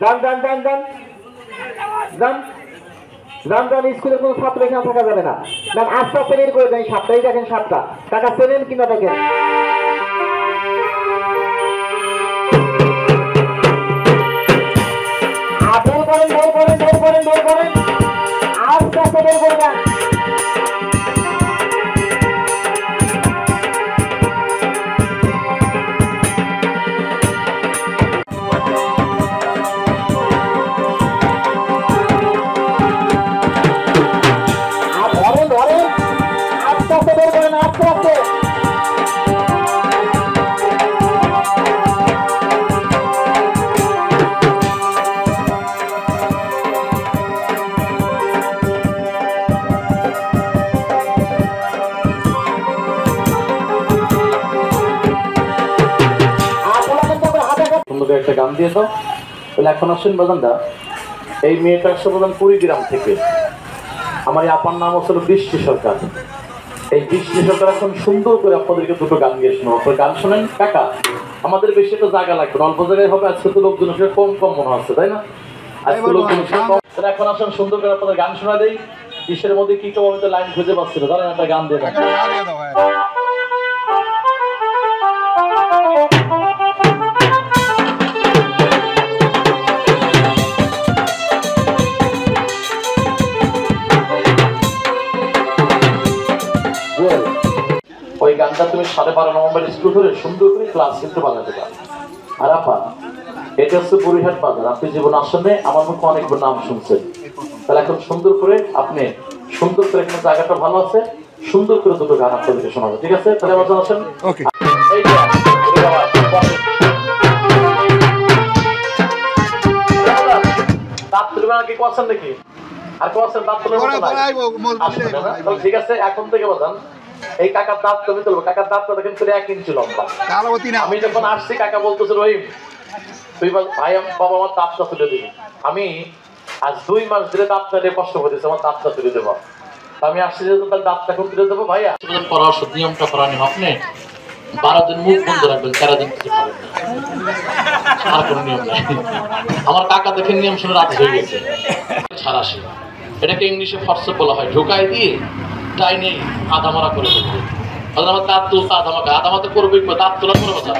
যান যান যান যান যান যান যান, স্কুলে কোনো ছাত্র এখানে থাকা যাবে না। আস্তে আস্তে বের করে দেন, সাতটাই দেখেন, সাতটা টাকা চেনেন কিনা দেখেন। বের করেন, বের করেন, বের করেন, বের করেন, আস্তে আস্তে বের করে দেন। একটা গান দিয়ে দাও। তাহলে এখন আসেন বাজানদা, এই মেয়েটা আসছে বাজান কুড়িগ্রাম থেকে। আমার এই আপার নাম হচ্ছিল বৃষ্টি সরকার। এই বৃষ্টি সরকার এখন সুন্দর করে আপনাদেরকে দুটো গান গিয়ে শোনো। আপনার গান শোনেন কাকা, আমাদের বেশি একটা জায়গা লাগবে না, অল্প জায়গায় হবে। আজকে তো লোকজন কম কম মনে হচ্ছে, তাই না? আজকে লোকজন কম। এখন আসেন সুন্দর করে আপনাদের গান শোনা দেই। বিশ্বের মধ্যে কি কেউ আমি তো লাইন খুঁজে পাচ্ছিল, ধরেন একটা গান দিয়ে দেন। ওই গানটা তুমি 12:30 নভেম্বর স্কুল ধরে সুন্দর করে ক্লাস কিন্তু বাজাতে পারো। আর আপা, এটা হচ্ছে বুড়িহাট বাজার। আপনি জীবন আসলে আমার মুখে অনেকবার নাম শুনছেন। তাহলে এখন সুন্দর করে আপনি সুন্দর করে এখানে জায়গাটা ভালো আছে, সুন্দর করে দুটো গান আপনাদেরকে শোনাবো, ঠিক আছে? তাহলে আমার আসেন। এই দাঁত তুলবে নাকি কোয়াছেন নাকি? আর কোয়াছেন দাঁত তুলবে? ঠিক আছে, এখন থেকে বাজান এই কাকার দাঁত কমে তুলবো। কাকার দাঁতটা দেখেন 1 ইঞ্চি লম্বা। আমি যখন আসছি কাকা বলতেছে, রহিম তুই ভাই বাবা আমার দাঁতটা তুলে দিবি। আমি আজ 2 মাস ধরে দাঁতটা নিয়ে কষ্ট করেছি, আমার দাঁতটা তুলে দেবো। আমি আসছি যেহেতু তার দাঁতটা এখন তুলে দেবো। ভাইয়া পরামর্শ নিয়মটা করানি, আপনি 12 দিন মুখ বন্ধ রাখবেন, 13 দিন কিছু খাবেন না, আর কোনো নিয়ম নাই। আমার কাকা দেখেন নিয়ম শুনে রাত হয়ে গেছে। ছাড়াশি, এটাকে ইংলিশে ফর্সেপ বলা হয়। ঢোকায় দিয়ে তাই নেই আধামরা করে দেবো। আমার দাঁত তুলতে আধামাকে আধামাতে করবে, দাঁত তোলা করে কথা।